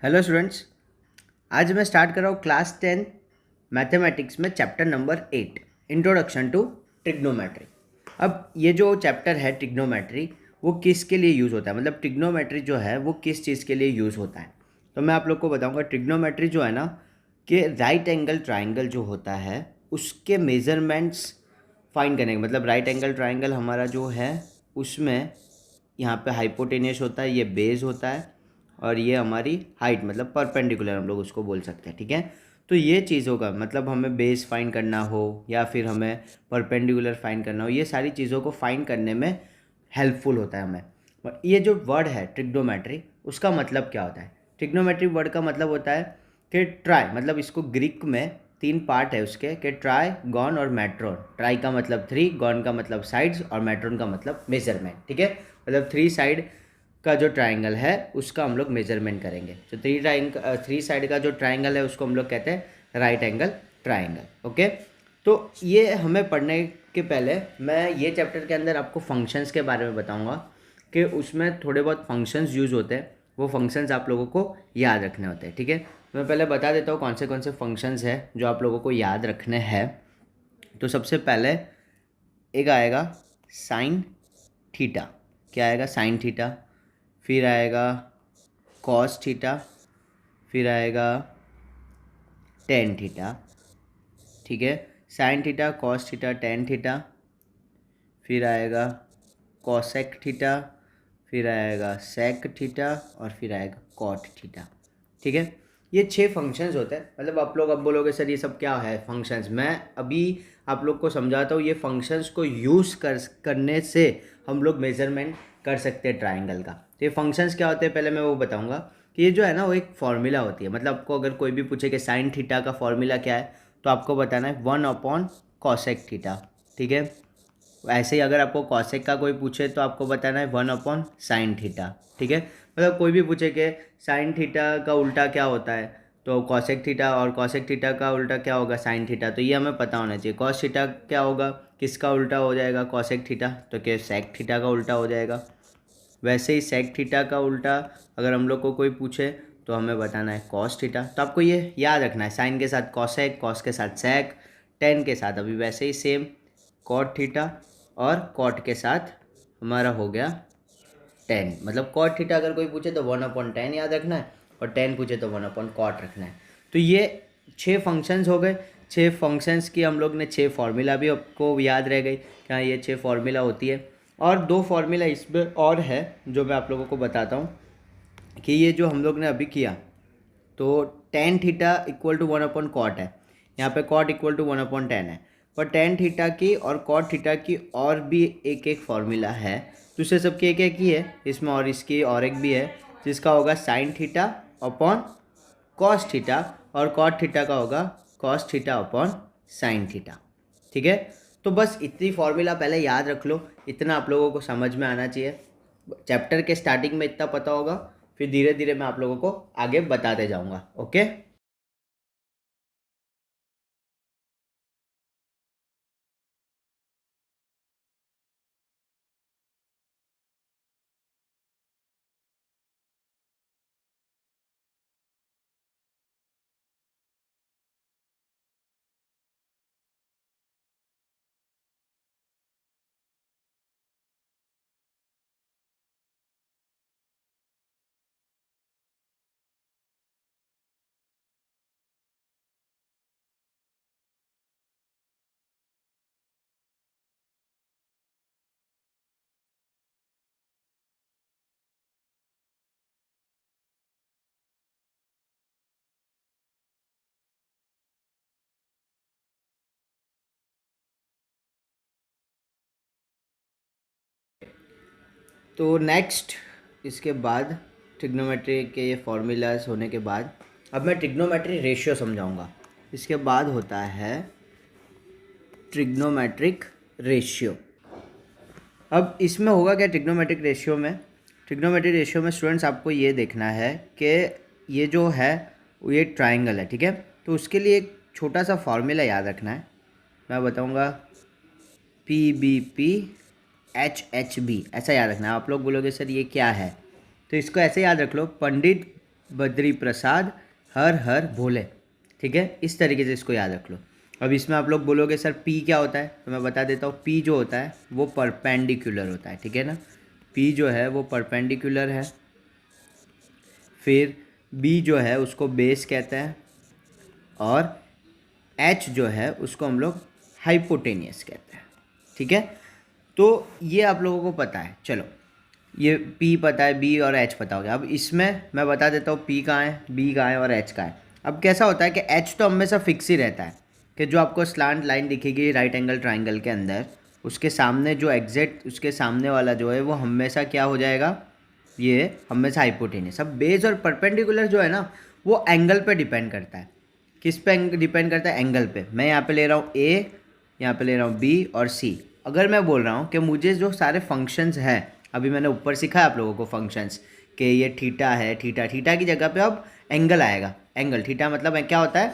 Hello students. आज मैं start कर रहा हूँ क्लास 10 मैथमेटिक्स में chapter number 8 introduction to trigonometry. अब ये जो चैप्टर है ट्रिग्नोमेट्री वो किसके लिए यूज़ होता है, मतलब ट्रिग्नोमेट्री जो है वो किस चीज़ के लिए यूज़ होता है। तो मैं आप लोग को बताऊँगा ट्रिग्नोमेट्री जो है ना कि राइट एंगल ट्राइंगल जो होता है उसके मेज़रमेंट्स फाइंड करने के, मतलब राइट एंगल ट्राइंगल हमारा जो है उसमें यहाँ पे हाइपोटेनियस होता है, ये बेस होता है और ये हमारी हाइट मतलब परपेंडिकुलर हम लोग उसको बोल सकते हैं। ठीक है, तो ये चीज़ों का मतलब हमें बेस फाइंड करना हो या फिर हमें परपेंडिकुलर फाइंड करना हो, ये सारी चीज़ों को फाइंड करने में हेल्पफुल होता है हमें। और ये जो वर्ड है ट्रिग्नोमेट्री उसका मतलब क्या होता है? ट्रिग्नोमेट्री वर्ड का मतलब होता है कि ट्राई, मतलब इसको ग्रीक में 3 पार्ट है उसके कि ट्राई, गॉन और मैट्रोन। ट्राई का मतलब 3, गॉन का मतलब साइड्स और मैट्रोन का मतलब मेजरमेंट। ठीक है, मतलब 3 साइड का जो ट्राइंगल है उसका हम लोग मेजरमेंट करेंगे। तो 3 साइड का जो ट्राइंगल है उसको हम लोग कहते हैं राइट एंगल ट्राइंगल। ओके, तो ये हमें पढ़ने के पहले मैं ये चैप्टर के अंदर आपको फंक्शंस के बारे में बताऊंगा कि उसमें थोड़े बहुत फंक्शंस यूज़ होते हैं, वो फंक्शंस आप लोगों को याद रखने होते हैं। ठीक है, मैं पहले बता देता हूँ कौन से फंक्शंस हैं जो आप लोगों को याद रखने हैं। तो सबसे पहले एक आएगा साइन थीटा। क्या आएगा? Sine theta. फिर आएगा कॉस थीटा। फिर आएगा टेन थीटा। ठीक है, sine theta, cos theta, tan theta. फिर आएगा कॉसेक थीटा। फिर आएगा सेक थीटा और फिर आएगा कॉट थीटा। ठीक है, ये 6 फंक्शंस होते हैं। मतलब आप लोग अब बोलोगे सर ये सब क्या है फंक्शंस, मैं अभी आप लोग को समझाता हूँ। ये फंक्शंस को यूज़ करने से हम लोग मेजरमेंट कर सकते हैं ट्राइंगल का। तो ये फंक्शंस क्या होते हैं पहले मैं वो बताऊँगा कि ये जो है ना वो एक फॉर्मूला होती है। मतलब आपको अगर कोई भी पूछे कि साइन थीटा का फॉर्मूला क्या है तो आपको बताना है 1/कॉसेक थीटा। ठीक है, ऐसे ही अगर आपको कॉसेक का कोई पूछे तो आपको बताना है 1/साइन थीटा। ठीक है, मतलब कोई भी पूछे कि साइन थीटा का उल्टा क्या होता है तो कॉसेक थीटा, और कॉसेक थीटा का उल्टा क्या होगा? Sine theta. तो ये हमें पता होना चाहिए। कॉस थीटा क्या होगा, किसका उल्टा हो जाएगा? Cosec theta. तो क्या सेक थीटा का उल्टा हो जाएगा। वैसे ही सेक थीटा का उल्टा अगर हम लोग को कोई पूछे तो हमें बताना है कॉस थीटा। तो आपको ये याद रखना है, साइन के साथ कॉसेक, कॉस के साथ सेक, टेन के साथ अभी वैसे ही सेम कॉट थीटा, और कॉट के साथ हमारा हो गया टेन। मतलब कॉट थीटा अगर कोई पूछे तो 1/10 याद रखना है और टेन पूछे तो 1/कॉट रखना है। तो ये 6 फंक्शंस हो गए। 6 फंक्शंस की हम लोग ने 6 फार्मूला भी आपको याद रह गई क्या? ये 6 फार्मूला होती है। और 2 फार्मूला इसमें और है जो मैं आप लोगों को बताता हूँ कि ये जो हम लोग ने अभी किया तो टेन थीटा इक्वल टू 1/कॉट है, यहाँ पे कॉट इक्वल टू 1/10 है। पर टेन थीटा की और कॉट थीटा की और भी एक एक फार्मूला है, दूसरे सबकी एक एक ही है इसमें, और इसकी और एक भी है जिसका होगा sine theta upon cos theta, और कॉट थीटा का होगा cos theta upon sine theta. ठीक है, तो बस इतनी फार्मूला पहले याद रख लो, इतना आप लोगों को समझ में आना चाहिए। चैप्टर के स्टार्टिंग में इतना पता होगा, फिर धीरे धीरे मैं आप लोगों को आगे बताते जाऊंगा। ओके, तो नेक्स्ट इसके बाद ट्रिग्नोमेट्री के ये फॉर्मूलाज होने के बाद अब मैं ट्रिग्नोमेट्री रेशियो समझाऊंगा। इसके बाद होता है ट्रिग्नोमेट्रिक रेशियो। अब इसमें होगा क्या ट्रिग्नोमेट्रिक रेशियो में? ट्रिग्नोमेट्रिक रेशियो में स्टूडेंट्स आपको ये देखना है कि ये जो है ये ट्राइंगल है। ठीक है, तो उसके लिए एक छोटा सा फॉर्मूला याद रखना है। मैं बताऊंगा PBP HHB, ऐसा याद रखना है। आप लोग बोलोगे सर ये क्या है, तो इसको ऐसे याद रख लो। पंडित बद्री प्रसाद हर हर भोले। ठीक है, इस तरीके से इसको याद रख लो। अब इसमें आप लोग बोलोगे सर पी क्या होता है, तो मैं बता देता हूँ। पी जो होता है वो परपेंडिकुलर होता है, ठीक है ना। पी जो है वो परपेंडिकुलर है। फिर बी जो है उसको बेस कहते हैं, और एच जो है उसको हम लोग हाइपोटेनियस कहते हैं। ठीक है, तो ये आप लोगों को पता है। चलो, ये P पता है, B और H पता हो गया। अब इसमें मैं बता देता हूँ P कहाँ है, B कहाँ है और H कहाँ है। अब कैसा होता है कि H तो हमेशा फिक्स ही रहता है, कि जो आपको स्लांट लाइन दिखेगी राइट एंगल ट्राइंगल के अंदर, उसके सामने जो एग्जैक्ट उसके सामने वाला जो है वो हमेशा क्या हो जाएगा, ये हमेशा हाइपोटेनियस। अब बेस और परपेंडिकुलर जो है ना वो एंगल पे डिपेंड करता है। किस पे डिपेंड करता है, एंगल पे। मैं यहाँ पे ले रहा हूँ A, यहाँ पे ले रहा हूँ B और C। अगर मैं बोल रहा हूँ कि मुझे जो सारे फंक्शंस हैं, अभी मैंने ऊपर सिखाया आप लोगों को फंक्शंस, कि ये थीटा है, थीटा थीटा की जगह पे अब एंगल आएगा। एंगल, थीटा मतलब क्या होता है,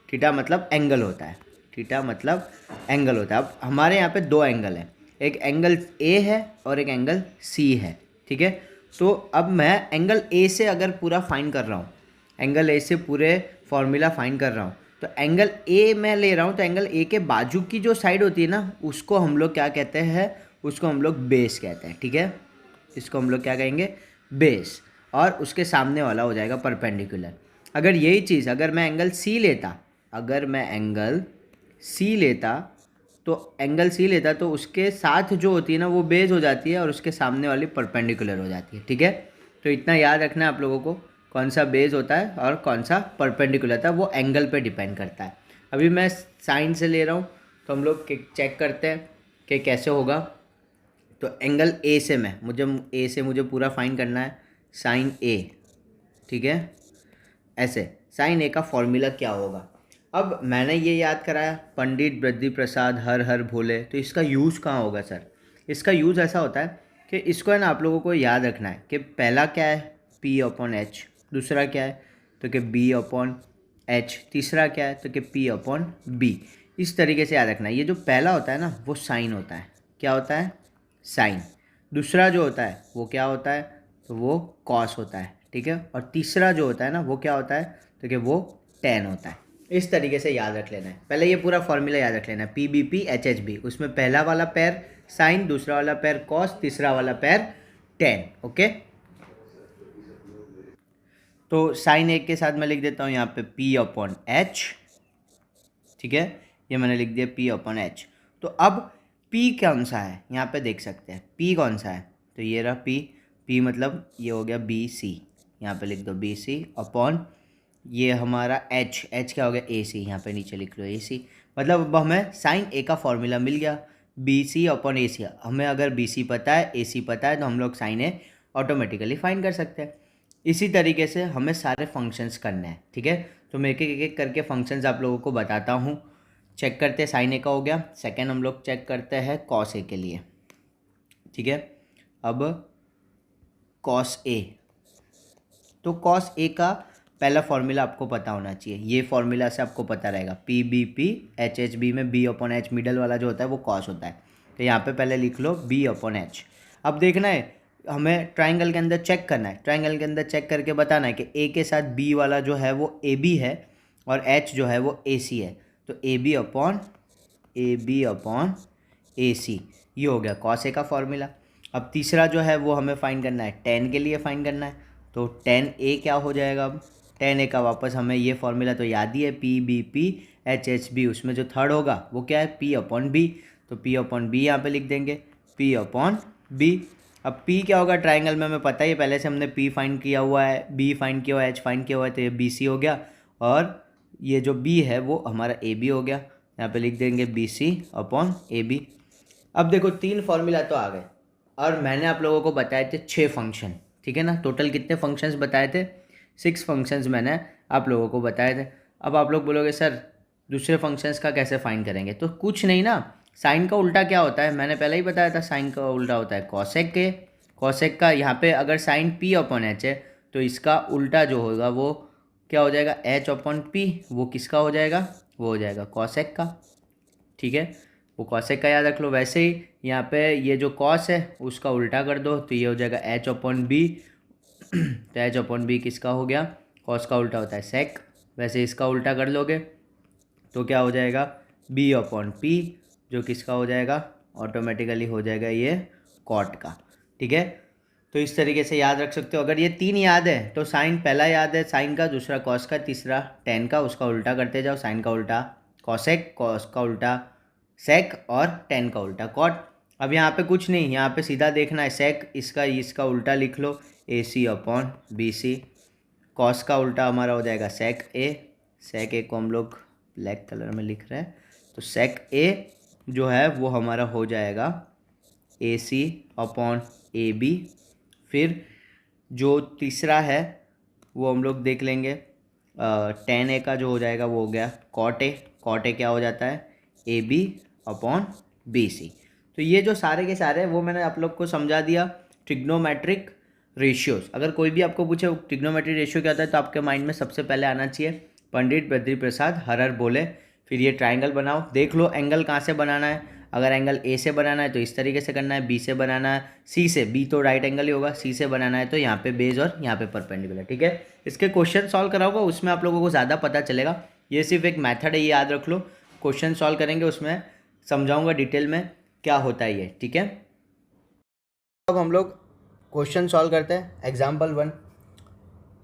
थीटा मतलब एंगल होता है। थीटा मतलब एंगल होता है। अब हमारे यहाँ पे दो एंगल हैं, एक एंगल A है और एक एंगल C है। ठीक है, तो अब मैं एंगल A से अगर पूरा फाइन कर रहा हूँ, एंगल A से पूरे फॉर्मूला फाइन कर रहा हूँ, तो एंगल A मैं ले रहा हूँ, तो एंगल A के बाजू की जो साइड होती है ना उसको हम लोग क्या कहते हैं, उसको हम लोग बेस कहते हैं। ठीक है, इसको हम लोग क्या कहेंगे, बेस। और उसके सामने वाला हो जाएगा परपेंडिकुलर। अगर यही चीज़ अगर मैं एंगल C लेता, अगर मैं एंगल C लेता, तो एंगल C लेता तो उसके साथ जो होती है ना वो बेस हो जाती है और उसके सामने वाली परपेंडिकुलर हो जाती है। ठीक है, तो इतना याद रखना है आप लोगों को, कौन सा बेस होता है और कौन सा परपेंडिकुलर होता है, वो एंगल पे डिपेंड करता है। अभी मैं साइन से ले रहा हूँ, तो हम लोग चेक करते हैं कि कैसे होगा। तो एंगल A से मुझे पूरा फाइन करना है, साइन A। ठीक है, ऐसे साइन A का फॉर्मूला क्या होगा। अब मैंने ये याद कराया पंडित बद्री प्रसाद हर हर भोले, तो इसका यूज़ कहाँ होगा सर। इसका यूज़ ऐसा होता है कि इसको है ना आप लोगों को याद रखना है कि पहला क्या है P/H, दूसरा क्या है तो कि B/H, तीसरा क्या है तो कि P/B। इस तरीके से याद रखना है। ये जो पहला होता है ना वो साइन होता है, क्या होता है, साइन। दूसरा जो होता है वो क्या होता है, तो वो कॉस होता है। ठीक है, और तीसरा जो होता है ना वो क्या होता है, तो कि वो टेन होता है। इस तरीके से याद रख लेना है। पहले ये पूरा फॉर्मूला याद रख लेना है, PBP/HHB। उसमें पहला वाला पैर साइन, दूसरा वाला पैर कॉस, तीसरा वाला पैर टेन। ओके, तो साइन एक के साथ मैं लिख देता हूँ यहाँ पे P/H। ठीक है, ये मैंने लिख दिया P/H। तो अब P कौन सा है, यहाँ पे देख सकते हैं P कौन सा है, तो ये रहा P मतलब ये हो गया BC, यहाँ पे लिख दो BC अपॉन ये हमारा H क्या हो गया AC, यहाँ पे नीचे लिख लो AC। मतलब अब हमें साइन A का फॉर्मूला मिल गया, BC/AC। हमें अगर BC पता है, AC पता है, तो हम लोग साइन A ऑटोमेटिकली फाइंड कर सकते हैं। इसी तरीके से हमें सारे फंक्शंस करने हैं। ठीक है, तो मैं एक एक करके फंक्शंस आप लोगों को बताता हूँ। चेक करते हैं, साइन A का हो गया। सेकेंड हम लोग चेक करते हैं कॉस A के लिए। ठीक है, अब कॉस A, तो कॉस A का पहला फॉर्मूला आपको पता होना चाहिए। ये फॉर्मूला से आपको पता रहेगा PBP/HHB में B/H मिडल वाला जो होता है वो कॉस होता है। तो यहाँ पे पहले लिख लो B/H। अब देखना है हमें ट्राइंगल के अंदर चेक करना है, ट्राइंगल के अंदर चेक करके बताना है कि A के साथ B वाला जो है वो AB है और H जो है वो AC है। तो AB/AC, ये हो गया कॉस A का फॉर्मूला। अब तीसरा जो है वो हमें फाइंड करना है, टेन के लिए फाइंड करना है। तो टेन A क्या हो जाएगा, अब टेन A का वापस हमें ये फॉर्मूला तो याद ही है PBP/HHB। उसमें जो थर्ड होगा वो क्या है P/B। तो P/B यहाँ पे लिख देंगे P/B। अब P क्या होगा, ट्राइंगल में हमें पता ही है, पहले से हमने P फाइंड किया हुआ है, B फाइंड किया हुआ है, H फाइंड किया हुआ है, तो ये BC हो गया। और ये जो B है वो हमारा AB हो गया, यहाँ पे लिख देंगे BC/AB। अब देखो तीन फॉर्मूला तो आ गए और मैंने आप लोगों को बताए थे 6 फंक्शन। ठीक है ना, टोटल कितने फंक्शंस बताए थे, 6 फंक्शंस मैंने आप लोगों को बताए थे। अब आप लोग बोलोगे सर दूसरे फंक्शंस का कैसे फाइंड करेंगे, तो कुछ नहीं ना, साइन का उल्टा क्या होता है, मैंने पहले ही बताया था, साइन का उल्टा होता है कॉसेक के। कॉसेक का यहाँ पे अगर साइन P/H है तो इसका उल्टा जो होगा वो क्या हो जाएगा, H/P। वो किसका हो जाएगा, वो हो जाएगा कॉसेक का। ठीक है, वो कॉसेक का याद रख लो। वैसे ही यहाँ पे ये जो कॉस है उसका उल्टा कर दो तो ये हो जाएगा H/B। तो H/B किसका हो गया, कॉस का उल्टा होता है सेक, वैसे इसका उल्टा कर लोगे तो क्या हो जाएगा बी अपॉन पी, जो किसका हो जाएगा ऑटोमेटिकली हो जाएगा ये कॉट का। ठीक है, तो इस तरीके से याद रख सकते हो। अगर ये 3 याद है तो साइन पहला याद है साइन का, दूसरा कॉस का, तीसरा टेन का, उसका उल्टा करते जाओ, साइन का उल्टा कॉसेक, कॉस का उल्टा सेक और टेन का उल्टा कॉट। अब यहाँ पे कुछ नहीं, यहाँ पे सीधा देखना है सेक, इसका उल्टा लिख लो ए सी अपॉन बी सी, कॉस का उल्टा हमारा हो जाएगा सेक ए को हम लोग ब्लैक कलर में लिख रहे हैं, तो सेक ए जो है वो हमारा हो जाएगा ए सी अपॉन ए बी। फिर जो तीसरा है वो हम लोग देख लेंगे, टेन ए का जो हो जाएगा वो हो गया कॉट ए क्या हो जाता है A B upon B C. तो ये जो सारे के सारे वो मैंने आप लोग को समझा दिया ट्रिग्नोमेट्रिक रेशियोज। अगर कोई भी आपको पूछे ट्रिग्नोमेट्रिक रेशियो क्या होता है तो आपके माइंड में सबसे पहले आना चाहिए पंडित बद्री प्रसाद हरर बोले। फिर ये ट्राइंगल बनाओ, देख लो एंगल कहाँ से बनाना है। अगर एंगल ए से बनाना है तो इस तरीके से करना है, बी से बनाना है, सी से, बी तो राइट एंगल ही होगा, सी से बनाना है तो यहाँ पे बेस और यहाँ पे परपेंडिकुलर। ठीक है, इसके क्वेश्चन सॉल्व कराऊंगा उसमें आप लोगों को ज़्यादा पता चलेगा। ये सिर्फ एक मेथड है, ये याद रख लो। क्वेश्चन सॉल्व करेंगे उसमें समझाऊंगा डिटेल में क्या होता है ये। ठीक है, अब हम लोग क्वेश्चन सॉल्व करते हैं। एग्जाम्पल 1,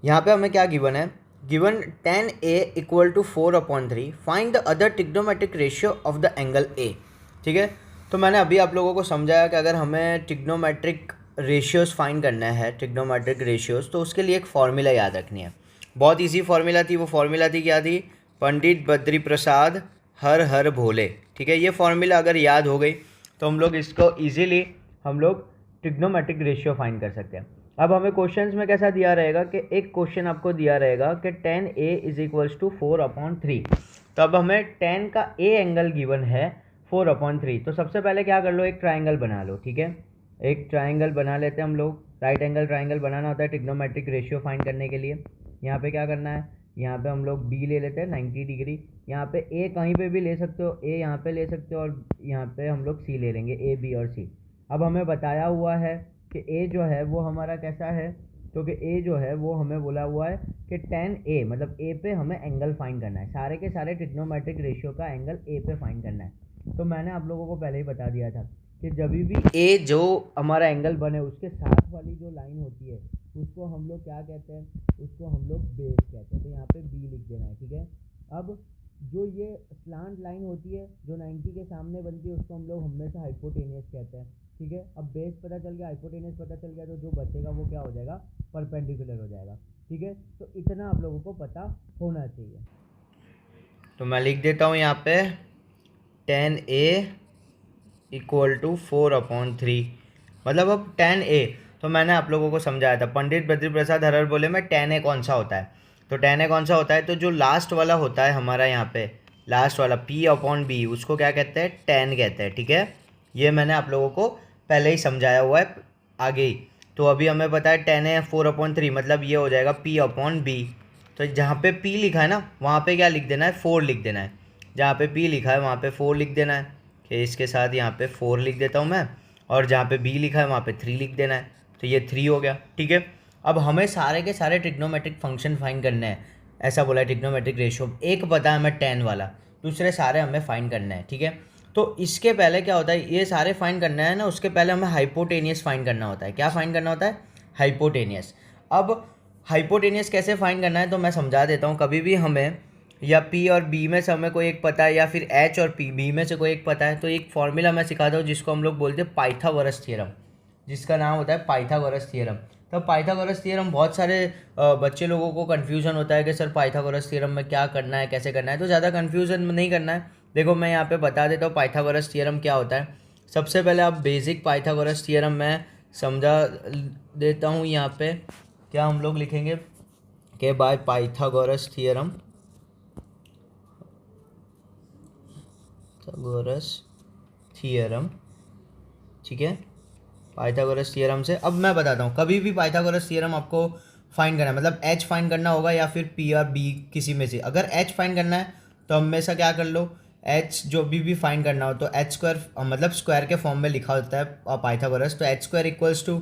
यहाँ पे हमें क्या गिवन है, given tan A equal to 4/3, find the other trigonometric ratio of the angle A। ठीक है, तो मैंने अभी आप लोगों को समझाया कि अगर हमें ट्रिग्नोमेट्रिक रेशियोज फाइंड करना है, ट्रिग्नोमेट्रिक रेशियोज, तो उसके लिए एक फॉर्मूला याद रखनी है। बहुत ईजी फॉर्मूला थी, वो फॉर्मूला थी क्या थी, पंडित बद्री प्रसाद हर हर भोले। ठीक है, ये फॉर्मूला अगर याद हो गई तो हम लोग इसको ईजीली हम लोग ट्रिग्नोमेट्रिक रेशियो फाइंड कर सकते हैं। अब हमें क्वेश्चंस में कैसा दिया रहेगा कि एक क्वेश्चन आपको दिया रहेगा कि tan A is equals to 4/3। तो अब हमें tan का A एंगल गिवन है 4/3, तो सबसे पहले क्या कर लो, एक ट्राइंगल बना लो। ठीक है, एक ट्राइंगल बना लेते हैं हम लोग। राइट एंगल ट्राइंगल बनाना होता है ट्रिग्नोमेट्रिक रेशियो फाइंड करने के लिए। यहाँ पे क्या करना है, यहाँ पे हम लोग B ले लेते हैं 90 डिग्री, यहाँ पे A कहीं पे भी ले सकते हो, A यहाँ पे ले सकते हो, और यहाँ पे हम लोग C ले लेंगे, A B और C। अब हमें बताया हुआ है कि A जो है वो हमारा कैसा है, क्योंकि A जो है वो हमें बोला हुआ है कि tan A मतलब A पे हमें एंगल फाइंड करना है, सारे के सारे ट्रिग्नोमेट्रिक रेशियो का एंगल A पे फाइंड करना है। तो मैंने आप लोगों को पहले ही बता दिया था कि जब भी A जो हमारा एंगल बने उसके साथ वाली जो लाइन होती है उसको हम लोग क्या कहते हैं, उसको हम लोग बेस कहते हैं। तो यहाँ पे B लिख देना है। ठीक है, अब जो ये स्लांट लाइन होती है जो 90 के सामने बनती है उसको हम लोग हमेशा हाइपोटेनियस कहते हैं। ठीक है, अब बेस पता चल गया, हाइपोटेनियस पता चल गया, तो जो बचेगा वो क्या हो जाएगा, परपेंडिकुलर हो जाएगा। ठीक है, तो इतना आप लोगों को पता होना चाहिए। तो मैं लिख देता हूँ यहाँ पे tan A इक्वल टू 4/3, मतलब अब tan A तो मैंने आप लोगों को समझाया था, पंडित बद्री प्रसाद हरर बोले में tan A कौन सा होता है। तो tan A कौन सा होता है, तो जो लास्ट वाला होता है हमारा यहाँ पे लास्ट वाला P/B उसको क्या कहते हैं, tan कहते हैं। ठीक है, ये मैंने आप लोगों को पहले ही समझाया हुआ है आगे ही। तो अभी हमें पता है tan A 4/3 मतलब ये हो जाएगा P/B। तो जहाँ पे P लिखा है ना वहाँ पे क्या लिख देना है, 4 लिख देना है। जहाँ पे P लिखा है वहाँ पे 4 लिख देना है, कि इसके साथ यहाँ पे 4 लिख देता हूँ मैं, और जहाँ पे B लिखा है वहाँ पे 3 लिख देना है, तो ये 3 हो गया। ठीक है, अब हमें सारे के सारे ट्रिग्नोमेट्रिक फंक्शन फाइंड करने हैं, ऐसा बोला है ट्रिग्नोमेट्रिक रेशियो। एक पता है हमें tan वाला, दूसरे सारे हमें फाइंड करना है। ठीक है, तो इसके पहले क्या होता है, ये सारे फाइंड करना है ना, उसके पहले हमें हाइपोटेनियस फाइंड करना होता है। क्या फाइंड करना होता है, हाइपोटेनियस। अब हाइपोटेनियस कैसे फाइंड करना है तो मैं समझा देता हूँ। कभी भी हमें या P और B में से हमें कोई एक पता है, या फिर H और P B में से कोई एक पता है, तो एक फॉर्मूला मैं सिखाता हूँ जिसको हम लोग बोलते हैं पाइथागोरस थ्योरम, जिसका नाम होता है पाइथागोरस थ्योरम। तो पाइथागोरस थ्योरम बहुत सारे बच्चे लोगों को कन्फ्यूजन होता है कि सर पाइथागोरस थ्योरम में क्या करना है, कैसे करना है। तो ज़्यादा कन्फ्यूजन नहीं करना है, देखो मैं यहाँ पे बता देता हूँ पाइथागोरस थ्योरम क्या होता है। सबसे पहले आप बेसिक पाइथागोरस थ्योरम मैं समझा देता हूँ। यहाँ पे क्या हम लोग लिखेंगे कि बाय पाइथागोरस थ्योरम, ठीक है, पाइथागोरस थ्योरम से। अब मैं बताता हूँ, कभी भी पाइथागोरस थ्योरम आपको फाइंड करना है, मतलब H फाइंड करना होगा या फिर P और B किसी में से। अगर H फाइंड करना है तो हमेशा क्या कर लो, H जो भी फाइंड करना हो तो h² मतलब स्क्वायर के फॉर्म में लिखा होता है पाइथागोरस, तो h² equals to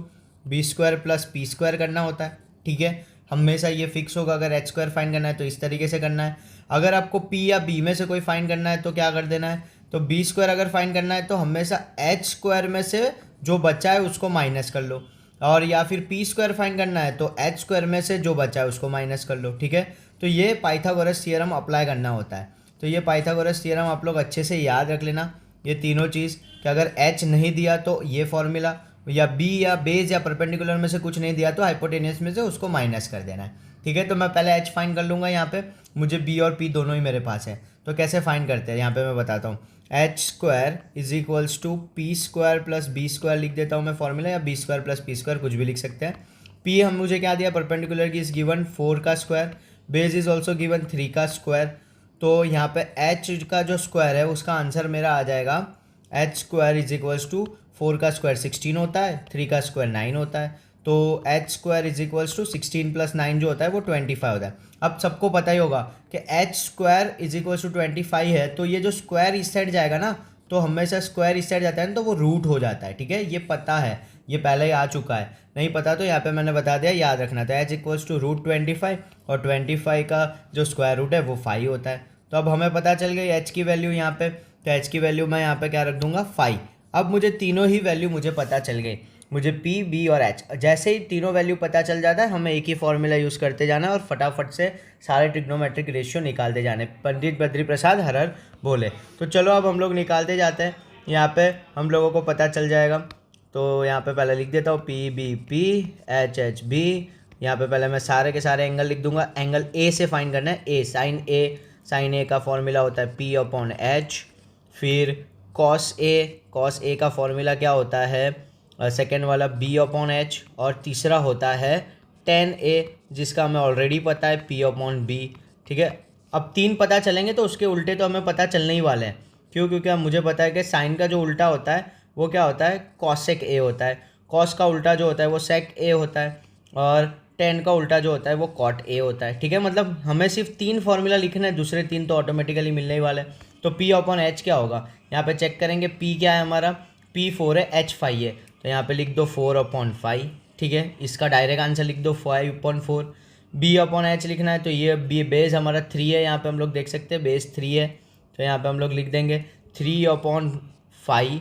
B² plus P² करना होता है। ठीक है, हमेशा ये फिक्स होगा। अगर एच स्क्वायर फाइंड करना है तो इस तरीके से करना है। अगर आपको पी या बी में से कोई फाइंड करना है तो क्या कर देना है, तो बी स्क्वायर अगर फाइंड करना है तो हमेशा एच स्क्वायर में से जो बचा है उसको माइनस कर लो, और या फिर पी स्क्वायर फाइंड करना है तो एच स्क्वायर में से जो बचा है उसको माइनस कर लो। ठीक है, तो ये पाइथागोरस थ्योरम अप्लाई करना होता है। तो ये पाइथागोरस थ्योरम आप लोग अच्छे से याद रख लेना, ये तीनों चीज़ कि अगर एच नहीं दिया तो ये फॉर्मूला, या बी या बेस या परपेंडिकुलर में से कुछ नहीं दिया तो हाइपोटेनियस में से उसको माइनस कर देना है। ठीक है, तो मैं पहले एच फाइंड कर लूँगा। यहाँ पे मुझे बी और पी दोनों ही मेरे पास है, तो कैसे फाइंड करते हैं यहाँ पे मैं बताता हूँ। H square is equals to P square plus B square लिख देता हूँ मैं फॉर्मूला, या B square plus P square कुछ भी लिख सकते हैं। पी हम मुझे क्या दिया, परपेंडिकुलर की इज गिवन 4 का square, base is also given 3 का स्क्वायर। तो यहाँ पे एच का जो स्क्वायर है उसका आंसर मेरा आ जाएगा H square is equals to 4 का स्क्वायर 16 होता है, 3 का स्क्वायर 9 होता है, तो H square is equals to 16 plus 9 जो होता है वो 25 होता है। अब सबको पता ही होगा कि H square is equals to 25 है, तो ये जो स्क्वायर इस साइड जाएगा ना, तो हमेशा स्क्वायर इस साइड जाता है ना तो वो रूट हो जाता है। ठीक है, ये पता है, ये पहले ही आ चुका है। नहीं पता तो यहाँ पे मैंने बता दिया, याद रखना। तो एच इक्वल्स टू रूट 25 और 25 का जो स्क्वायर रूट है वो 5 होता है। तो अब हमें पता चल गई एच की वैल्यू यहाँ पे, तो एच की वैल्यू मैं यहाँ पे क्या रख दूंगा 5। अब मुझे तीनों ही वैल्यू मुझे पता चल गई, मुझे पी बी और एच। जैसे ही तीनों वैल्यू पता चल जाता है हमें एक ही फॉर्मूला यूज़ करते जाना है और फटाफट से सारे ट्रिग्नोमेट्रिक रेशियो निकालते जाने। पंडित बद्री प्रसाद हर हर बोले। तो चलो अब हम लोग निकालते जाते हैं, यहाँ पे हम लोगों को पता चल जाएगा। तो यहाँ पे पहले लिख देता हूँ P B P, H H B. यहाँ पे पहले मैं सारे के सारे एंगल लिख दूंगा। एंगल ए से फाइंड करना है, ए साइन ए, साइन ए का फॉर्मूला होता है पी अपॉन एच। फिर कॉस ए का फॉर्मूला क्या होता है, सेकेंड वाला बी अपॉन एच, और तीसरा होता है टेन ए जिसका हमें ऑलरेडी पता है पी अपॉन बी। ठीक है, अब तीन पता चलेंगे तो उसके उल्टे तो हमें पता चलने ही वाले हैं। क्यों, क्योंकि अब मुझे पता है कि साइन का जो उल्टा होता है वो क्या होता है, कॉसेक ए होता है। कॉस का उल्टा जो होता है वो सेक ए होता है, और टेन का उल्टा जो होता है वो कॉट ए होता है। ठीक है, मतलब हमें सिर्फ तीन फॉर्मूला लिखना है, दूसरे तीन तो ऑटोमेटिकली मिलने ही वाले हैं। तो पी अपॉन एच क्या होगा, यहाँ पे चेक करेंगे। पी क्या है हमारा, पी 4 है, एच 5 है, तो यहाँ पे लिख दो 4 अपॉन 5। ठीक है, इसका डायरेक्ट आंसर लिख दो 5 अपॉन 4। बी अपॉन एच लिखना है, तो ये बी बेस हमारा 3 है, यहाँ पे हम लोग देख सकते हैं बेस 3 है, तो यहाँ पे हम लोग लिख देंगे 3 अपॉन 5।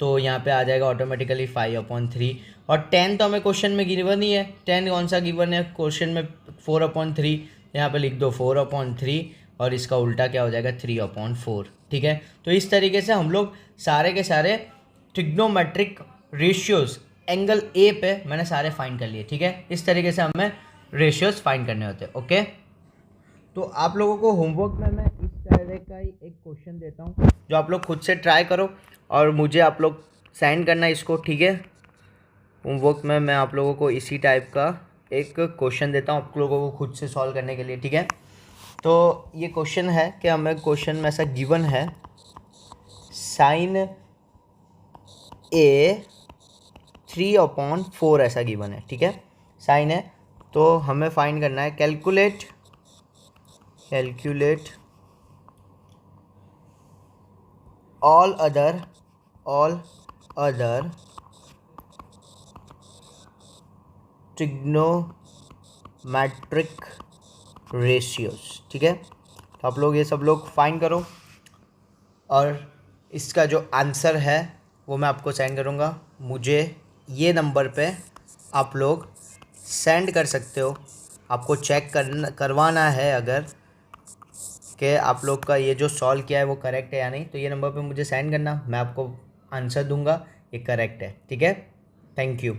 तो यहाँ पे आ जाएगा ऑटोमेटिकली 5 अपॉन 3। और 10 तो हमें क्वेश्चन में गिवन ही है, 10 कौन सा गिवन है क्वेश्चन में, 4 अपॉन 3। यहाँ पे लिख दो 4 अपॉन 3, और इसका उल्टा क्या हो जाएगा 3 अपॉन 4। ठीक है, तो इस तरीके से हम लोग सारे के सारे ट्रिग्नोमेट्रिक रेशियोज एंगल ए पे मैंने सारे फाइंड कर लिए। ठीक है, इस तरीके से हमें रेशियोज फाइंड करने होते हैं। ओके, तो आप लोगों को होमवर्क में मैं इस तरह का ही एक क्वेश्चन देता हूँ जो आप लोग खुद से ट्राई करो और मुझे आप लोग सेंड करना इसको। ठीक है, होमवर्क में मैं आप लोगों को इसी टाइप का एक क्वेश्चन देता हूँ आप लोगों को खुद से सॉल्व करने के लिए। ठीक है, तो ये क्वेश्चन है कि हमें क्वेश्चन में ऐसा गिवन है, साइन ए 3 अपॉन 4 ऐसा गिवन है। ठीक है, साइन है, तो हमें फाइंड करना है, calculate all other trigonometric ratios. ठीक है, तो आप लोग ये सब लोग फाइंड करो और इसका जो आंसर है वो मैं आपको सेंड करूँगा। मुझे ये नंबर पे आप लोग सेंड कर सकते हो। आपको चेक करवाना है अगर कि आप लोग का ये जो सॉल्व किया है वो करेक्ट है या नहीं, तो ये नंबर पे मुझे सेंड करना, मैं आपको आंसर दूंगा ये करेक्ट है। ठीक है, थैंक यू।